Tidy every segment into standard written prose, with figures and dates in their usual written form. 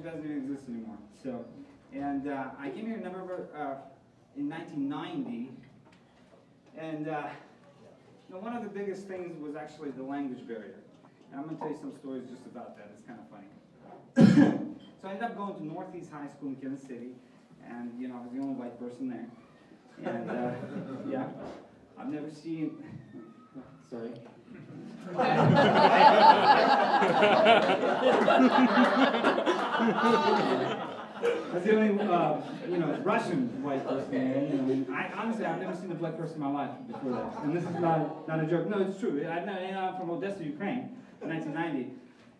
actually doesn't even exist anymore. So, and I came here in November in 1990, and you know, one of the biggest things was actually the language barrier. And I'm going to tell you some stories just about that. It's kind of funny. So I ended up going to Northeast High School in Kansas City, and you know, I was the only white person there. And yeah, I've never seen. Sorry. I was the only, you know, Russian white person there. You know, honestly, I've never seen a black person in my life before that. And this is not a joke. No, it's true. I'm from Odessa, Ukraine, in 1990.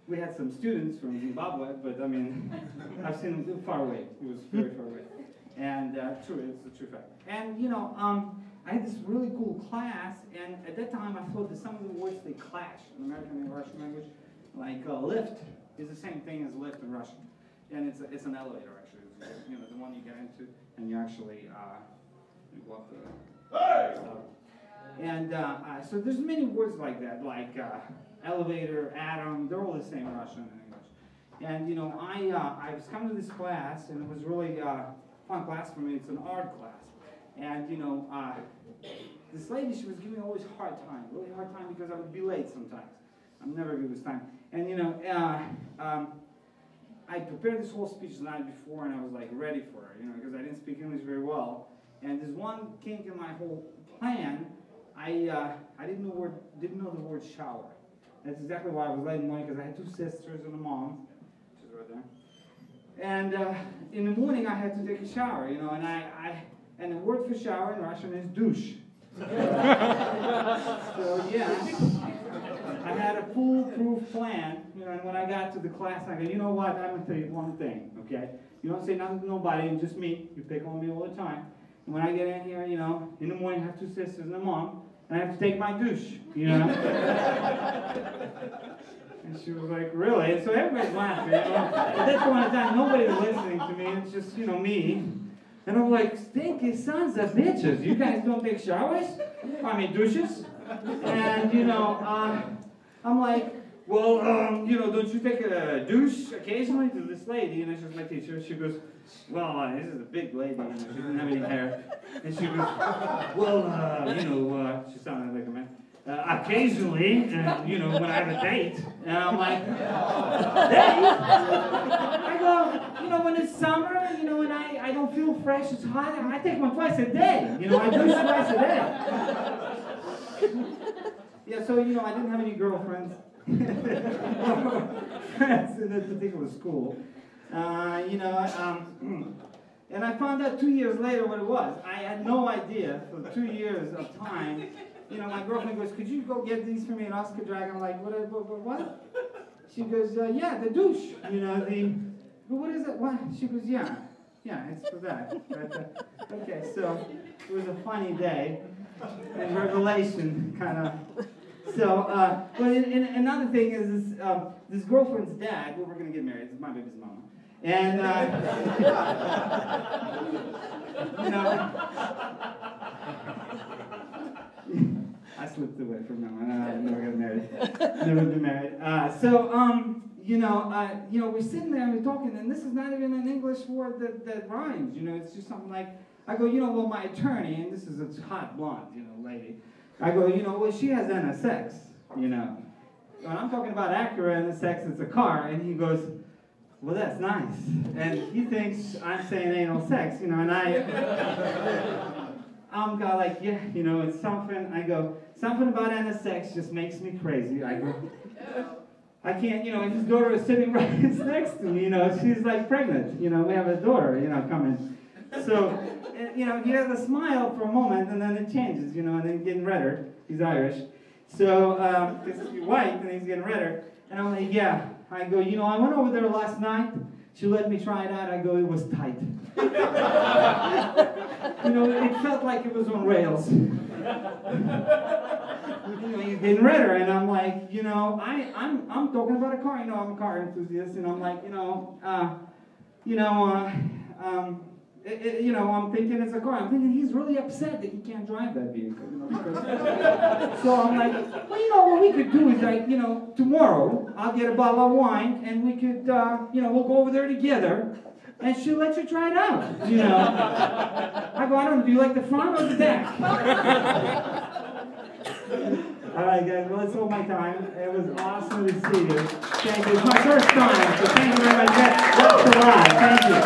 We had some students from Zimbabwe, but I mean, I've seen them far away. It was very far away. And true, it's a true fact. And you know, I had this really cool class, and at that time I thought that some of the words they clash in American and Russian language. Like lift is the same thing as lift in Russian, and it's an elevator actually. It's, you know, the one you get into, and you actually you go up the. And so there's many words like that, like elevator, atom. They're all the same in Russian and English. And you know, I was coming to this class, and it was really fun class for me. It's an art class. And you know, this lady, she was giving me always really hard time because I would be late sometimes. I'm never good with time. And you know, I prepared this whole speech the night before, and I was like ready for her, you know, because I didn't speak English very well. And there's one kink in my whole plan. I didn't know the word shower. That's exactly why I was late in the morning, because I had two sisters and a mom, which is right there. And in the morning, I had to take a shower, you know, and the word for shower in Russian is douche. So yeah, I had a foolproof plan, you know, and when I got to the class, I go, you know what, I'm going to tell you one thing, okay? You don't say nothing to nobody, and just me. You pick on me all the time. And when I get in here, you know, in the morning, I have two sisters and a mom, and I have to take my douche, you know? And she was like, really? And so everybody's laughing, you know? At that point in time, nobody's listening to me. It's just, you know, me. And I'm like, stinky sons of bitches. You guys don't take showers? I mean, douches? And, you know, I'm like, well, you know, don't you take a douche occasionally? To this lady, you know, she's my teacher. She goes, well, this is a big lady, you know, she didn't have any hair. And she goes, well, you know, she sounded like a man. Occasionally, you know, when I have a date, and I'm like, date? I go, you know, when it's summer, you know, and I don't feel fresh, it's hot, I take one twice a day. You know, I douche twice a day. Yeah, so, you know, I didn't have any girlfriends. Friends in that particular school. You know, and I found out 2 years later what it was. I had no idea for 2 years of time. You know, my girlfriend goes, could you go get these for me at Oscar Drag? I'm like, what? She goes, yeah, the douche. You know, what is it? What? She goes, yeah, it's for that. Okay, so it was a funny day. And revelation, kind of. So, but another thing is this girlfriend's dad, well, we're going to get married. This is my baby's mama. And, you know, I slipped away from that one. I'm never get married. Never been married. You know, we're sitting there and we're talking, and this is not even an English word that rhymes. You know, it's just something like, I go, you know, well, my attorney, and this is a hot blonde, you know, lady. I go, you know, well, she has NSX, you know. When I'm talking about Acura NSX, it's a car, and he goes, well, that's nice. And he thinks I'm saying anal sex, you know, and I'm kind of like, yeah, you know, it's something. I go, something about NSX just makes me crazy. I go, I can't, you know, and his daughter is sitting right next to me, you know, she's like pregnant, you know, we have a daughter, you know, coming. So, you know, he has a smile for a moment, and then it changes, you know, and then getting redder. He's Irish. So, because he's white, and he's getting redder. And I'm like, yeah. I go, you know, I went over there last night. She let me try it out. I go, it was tight. You know, it felt like it was on rails. You know, he's getting redder, and I'm like, you know, I'm talking about a car. You know, I'm a car enthusiast, and I'm like, you know, I'm thinking it's a car. I'm thinking he's really upset that he can't drive that vehicle. You know, because so I'm like, well, you know, what we could do is like, you know, tomorrow I'll get a bottle of wine and we could, you know, we'll go over there together and she'll let you try it out. You know, I go, I don't know, do you like the front or the back? All right, guys, well, it's all my time. It was awesome to see you. Thank you. It's my first time, so thank you very much. That's a lot. Thank you.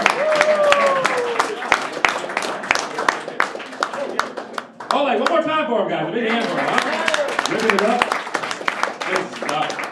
Oleg, one more time for him, guys. A big hand for him, huh? Ripping it up. Good stuff.